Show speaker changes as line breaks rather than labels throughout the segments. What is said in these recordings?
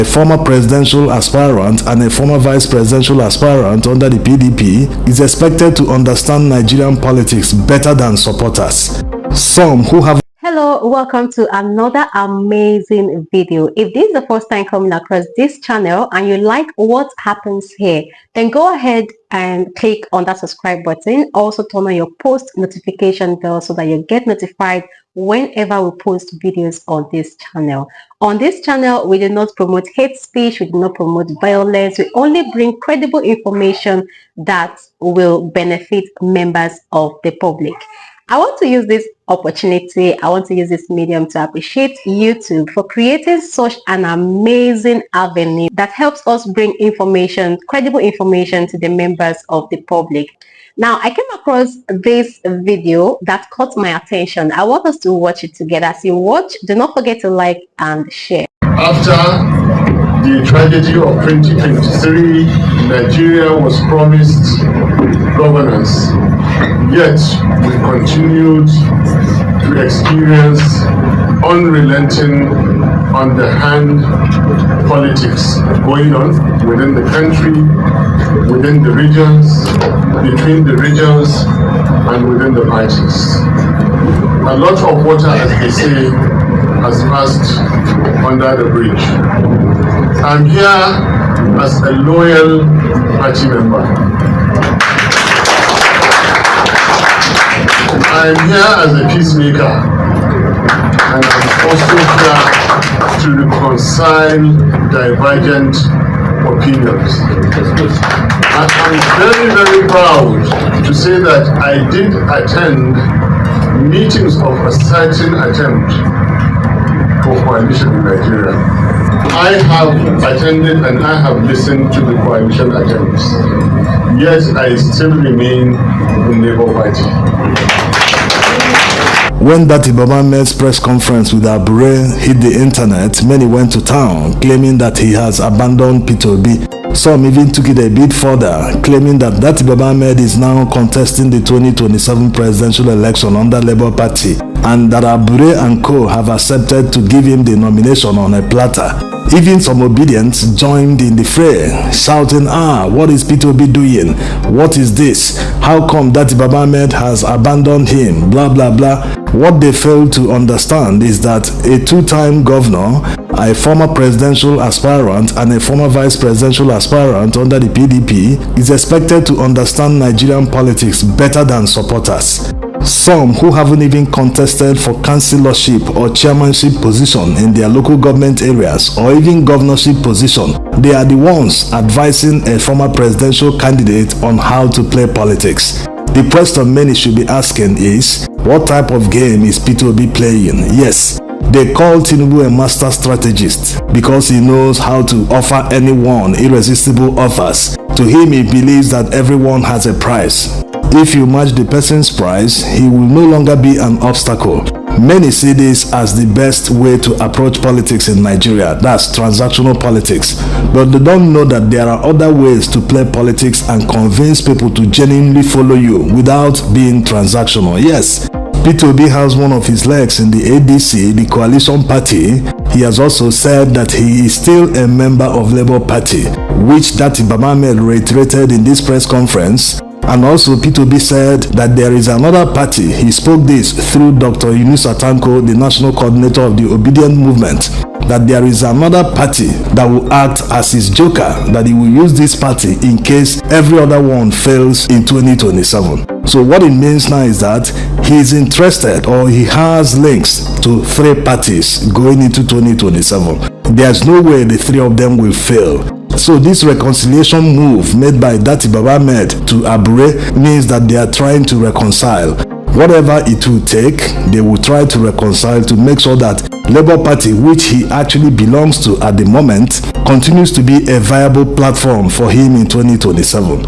a former presidential aspirant and a former vice presidential aspirant under the PDP, is expected to understand Nigerian politics better than supporters. Some who have
Hello, welcome to another amazing video. If this is the first time coming across this channel and you like what happens here, then go ahead and click on that subscribe button. Also turn on your post notification bell so that you get notified whenever we post videos on this channel. On this channel, we do not promote hate speech, we do not promote violence, we only bring credible information that will benefit members of the public. I want to use this opportunity, I want to use this medium to appreciate YouTube for creating such an amazing avenue that helps us bring information, credible information to the members of the public. Now, I came across this video that caught my attention. I want us to watch it together. As you watch, do not forget to like and share.
After the tragedy of 2023, Nigeria was promised governance, yet we continued to experience unrelenting, underhand politics going on within the country, within the regions, between the regions, and within the parties. A lot of water, as they say, has passed under the bridge. I'm here as a loyal party member. I'm here as a peacemaker, and I'm also here to reconcile divergent opinions. I'm very, very proud to say that I did attend meetings of a certain attempt for coalition in Nigeria. I have attended and I have listened to the coalition attempts, yet I still remain in Labour Party.
When Datti Baba-Ahmed's press conference with Abure hit the internet, many went to town claiming that he has abandoned Peter Obi. Some even took it a bit further, claiming that Datti Baba-Ahmed is now contesting the 2027 presidential election under Labour Party and that Abure and co have accepted to give him the nomination on a platter. Even some obedients joined in the fray, shouting, what is Peter Obi doing? What is this? How come Datti Baba-Ahmed has abandoned him? Blah, blah, blah. What they fail to understand is that a two-time governor, a former presidential aspirant and a former vice presidential aspirant under the PDP is expected to understand Nigerian politics better than supporters. Some who haven't even contested for councillorship or chairmanship position in their local government areas or even governorship position, they are the ones advising a former presidential candidate on how to play politics. The question many should be asking is, what type of game is Peter Obi playing? Yes, they call Tinubu a master strategist because he knows how to offer anyone irresistible offers. To him, he believes that everyone has a price. If you match the person's price, he will no longer be an obstacle. Many see this as the best way to approach politics in Nigeria, that's transactional politics. But they don't know that there are other ways to play politics and convince people to genuinely follow you without being transactional. Yes, Peter Obi has one of his legs in the ADC, the coalition party. He has also said that he is still a member of Labour Party, which Datti Baba-Ahmed reiterated in this press conference. And also Peter Obi said that there is another party. He spoke this through Dr. Yusuf Datti, the national coordinator of the Obedient movement, that there is another party that will act as his joker, that he will use this party in case every other one fails in 2027. So what it means now is that he is interested or he has links to three parties going into 2027. There's no way the three of them will fail. So this reconciliation move made by Datti Baba-Ahmed to Abure means that they are trying to reconcile. Whatever it will take, they will try to reconcile to make sure that Labour Party, which he actually belongs to at the moment, continues to be a viable platform for him in 2027.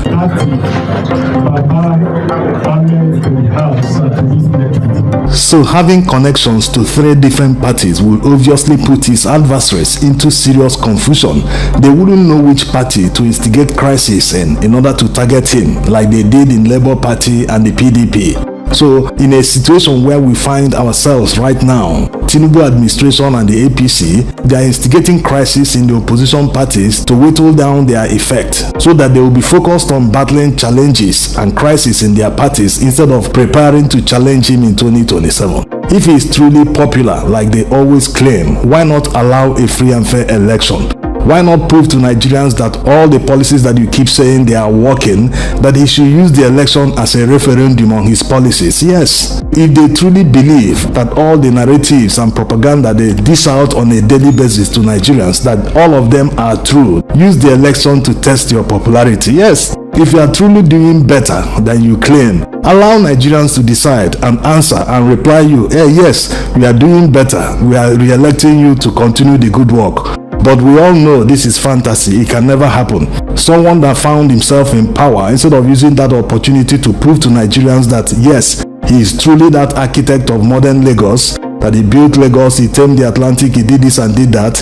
So having connections to three different parties will obviously put his adversaries into serious confusion. They wouldn't know which party to instigate crisis in order to target him, like they did in Labour Party and the PDP. So in a situation where we find ourselves right now, Tinubu administration and the APC, they are instigating crisis in the opposition parties to whittle down their effect so that they will be focused on battling challenges and crises in their parties instead of preparing to challenge him in 2027. If he is truly popular like they always claim, why not allow a free and fair election? Why not prove to Nigerians that all the policies that you keep saying they are working, that he should use the election as a referendum on his policies? Yes, if they truly believe that all the narratives and propaganda they dish out on a daily basis to Nigerians, that all of them are true, use the election to test your popularity. Yes, if you are truly doing better than you claim, allow Nigerians to decide and answer and reply you, hey, yes, we are doing better. We are re-electing you to continue the good work. But we all know this is fantasy. It can never happen. Someone that found himself in power, instead of using that opportunity to prove to Nigerians that yes, he is truly that architect of modern Lagos, that he built Lagos, he tamed the Atlantic, he did this and did that,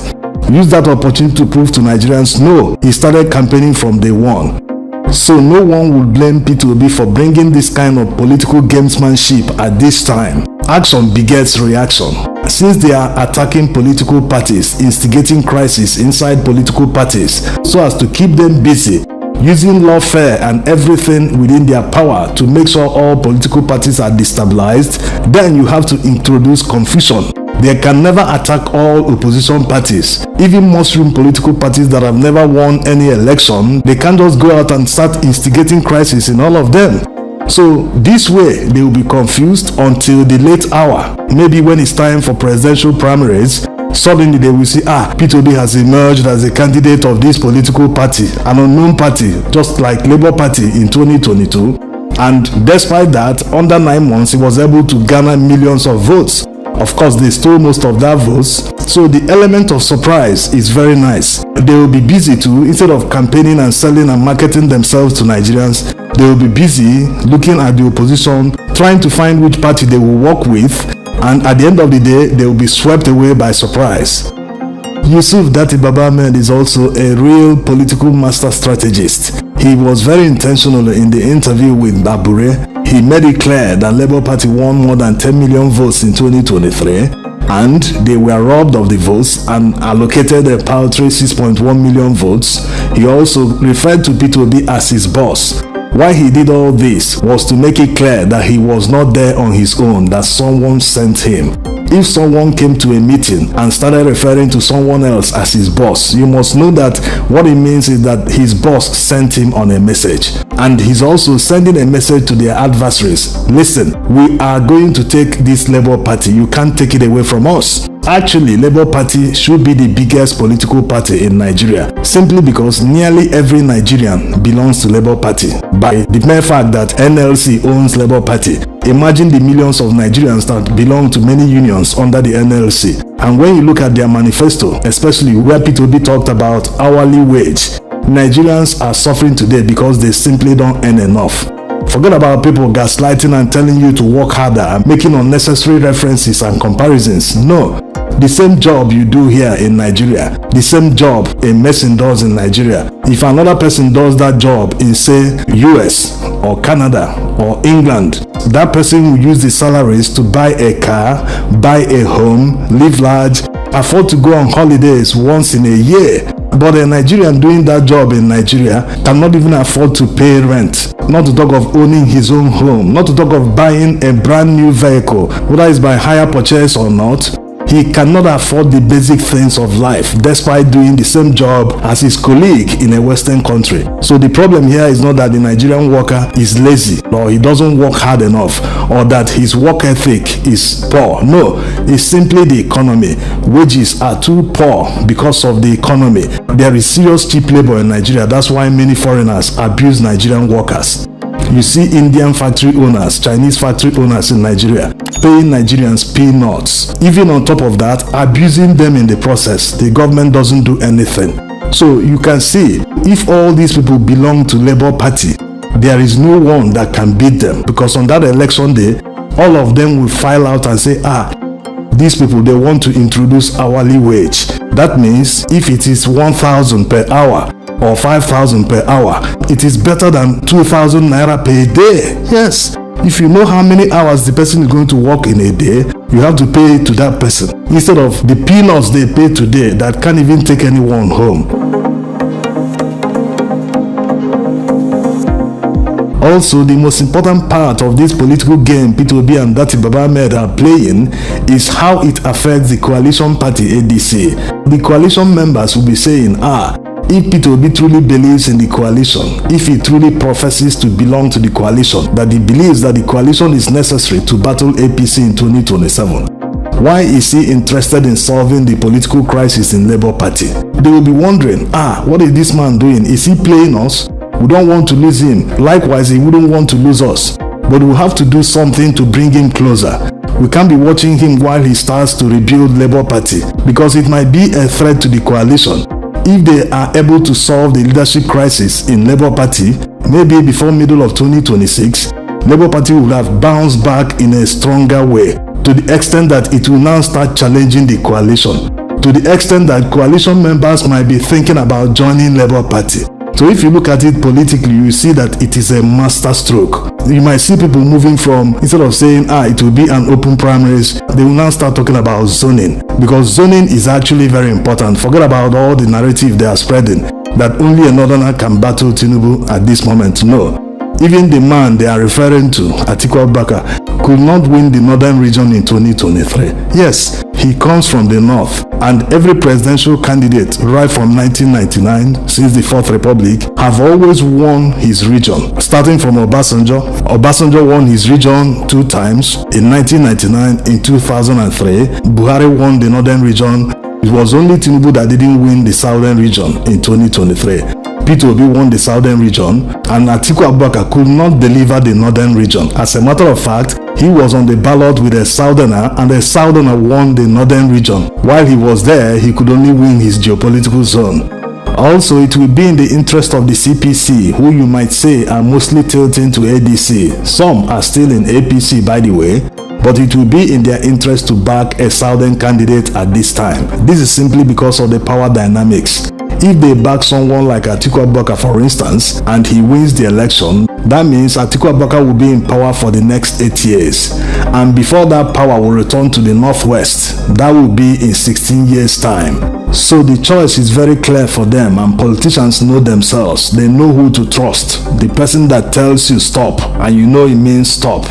use that opportunity to prove to Nigerians, no, he started campaigning from day one. So no one will blame Peter Obi for bringing this kind of political gamesmanship at this time. Action begets reaction. Since they are attacking political parties, instigating crisis inside political parties so as to keep them busy, using lawfare and everything within their power to make sure all political parties are destabilized, then you have to introduce confusion. They can never attack all opposition parties. Even mushroom political parties that have never won any election, they can't just go out and start instigating crisis in all of them. So this way, they will be confused until the late hour. Maybe when it's time for presidential primaries, suddenly they will see, Peter Obi has emerged as a candidate of this political party, an unknown party, just like Labour Party in 2022. And despite that, under 9 months, he was able to garner millions of votes. Of course, they stole most of that votes. So the element of surprise is very nice. They will be busy too. Instead of campaigning and selling and marketing themselves to Nigerians, they will be busy looking at the opposition, trying to find which party they will work with, and at the end of the day, they will be swept away by surprise. Yusuf Datti Baba-Ahmed is also a real political master strategist. He was very intentional in the interview with Abure. He made it clear that Labour Party won more than 10 million votes in 2023, and they were robbed of the votes and allocated a paltry 6.1 million votes. He also referred to Peter Obi as his boss. Why he did all this was to make it clear that he was not there on his own, that someone sent him. If someone came to a meeting and started referring to someone else as his boss, you must know that what it means is that his boss sent him on a message. And he's also sending a message to their adversaries. Listen, we are going to take this Labour Party. You can't take it away from us. Actually, Labour Party should be the biggest political party in Nigeria, simply because nearly every Nigerian belongs to Labour Party. By the mere fact that NLC owns Labour Party, imagine the millions of Nigerians that belong to many unions under the NLC. And when you look at their manifesto, especially where Peter Obi talked about hourly wage, Nigerians are suffering today because they simply don't earn enough. Forget about people gaslighting and telling you to work harder and making unnecessary references and comparisons. No. The same job you do here in Nigeria, the same job a Mason does in Nigeria, if another person does that job in, say, US or Canada or England, that person will use the salaries to buy a car, buy a home, live large, afford to go on holidays once in a year. But a Nigerian doing that job in Nigeria cannot even afford to pay rent, not to talk of owning his own home, not to talk of buying a brand new vehicle, whether it's by hire purchase or not. He cannot afford the basic things of life despite doing the same job as his colleague in a Western country. So the problem here is not that the Nigerian worker is lazy or he doesn't work hard enough or that his work ethic is poor. No, it's simply the economy. Wages are too poor because of the economy. There is serious cheap labor in Nigeria. That's why many foreigners abuse Nigerian workers. You see Indian factory owners, Chinese factory owners in Nigeria paying Nigerians peanuts. Even on top of that, abusing them in the process. The government doesn't do anything. So you can see, if all these people belong to Labour Party, there is no one that can beat them, because on that election day, all of them will file out and say, these people, they want to introduce hourly wage. That means if it is 1,000 per hour or 5,000 per hour, it is better than 2,000 naira per day. Yes, If you know how many hours the person is going to work in a day, you have to pay to that person instead of the peanuts they pay today that can't even take anyone home. Also, the most important part of this political game Peter Obi and Datti Baba-Ahmed are playing is how it affects the coalition party ADC. The coalition members will be saying, if Peter Obi truly believes in the coalition, if he truly professes to belong to the coalition, that he believes that the coalition is necessary to battle APC in 2027, why is he interested in solving the political crisis in Labour Party? They will be wondering, what is this man doing? Is he playing us? We don't want to lose him. Likewise, he wouldn't want to lose us. But we'll have to do something to bring him closer. We can't be watching him while he starts to rebuild Labour Party, because it might be a threat to the coalition. If they are able to solve the leadership crisis in Labour Party, maybe before middle of 2026, Labour Party will have bounced back in a stronger way, to the extent that it will now start challenging the coalition, to the extent that coalition members might be thinking about joining Labour Party. So if you look at it politically, you see that it is a master stroke. You might see people moving from, instead of saying, it will be an open primaries, they will now start talking about zoning. Because zoning is actually very important. Forget about all the narrative they are spreading, that only a northerner can battle Tinubu at this moment. No. Even the man they are referring to, Atiku Abubakar, could not win the northern region in 2023. Yes, he comes from the north, and every presidential candidate right from 1999, since the Fourth Republic, have always won his region. Starting from Obasanjo. Obasanjo won his region 2 times, in 1999, in 2003. Buhari won the northern region. It was only Tinubu that didn't win the southern region in 2023. Peter Obi won the southern region, and Atiku Abubakar could not deliver the northern region. As a matter of fact, he was on the ballot with a southerner, and a southerner won the northern region. While he was there, he could only win his geopolitical zone. Also, it will be in the interest of the CPC, who you might say are mostly tilting to ADC. Some are still in APC, by the way, but it will be in their interest to back a southern candidate at this time. This is simply because of the power dynamics. If they back someone like Atiku Abubakar, for instance, and he wins the election, that means Atiku Abubakar will be in power for the next 8 years. And before that power will return to the northwest, that will be in 16 years' time. So the choice is very clear for them, and politicians know themselves. They know who to trust. The person that tells you stop, and you know it means stop.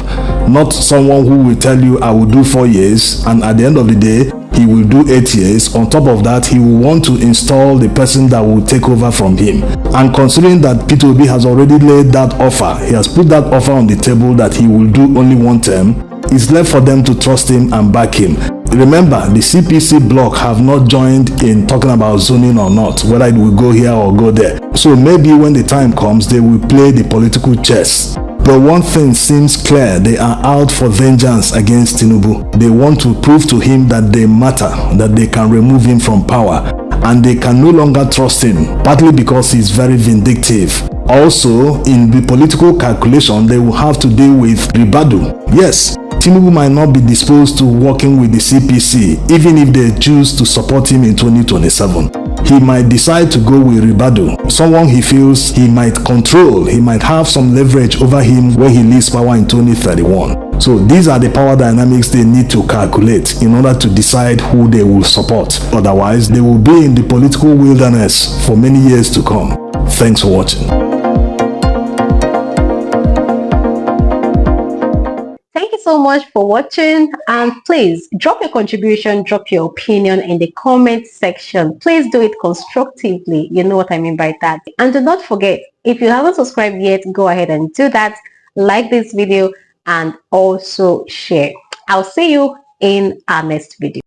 Not someone who will tell you, I will do 4 years, and at the end of the day, he will do 8 years. On top of that, he will want to install the person that will take over from him. And considering that Peter Obi has already laid that offer, he has put that offer on the table that he will do only 1 term, it's left for them to trust him and back him. Remember, the CPC bloc have not joined in talking about zoning or not, whether it will go here or go there. So maybe when the time comes, they will play the political chess. But one thing seems clear, they are out for vengeance against Tinubu. They want to prove to him that they matter, that they can remove him from power, and they can no longer trust him, partly because he's very vindictive. Also, in the political calculation, they will have to deal with Ribadu. Yes, Tinubu might not be disposed to working with the CPC, even if they choose to support him in 2027. He might decide to go with Ribadu, someone he feels he might control, he might have some leverage over him when he leaves power in 2031. So these are the power dynamics they need to calculate in order to decide who they will support. Otherwise, they will be in the political wilderness for many years to come. Thanks for watching.
So much for watching, and please drop your contribution, drop your opinion in the comment section. Please do it constructively, you know what I mean by that. And do not forget, if you haven't subscribed yet, go ahead and do that. Like this video and also share. I'll see you in our next video.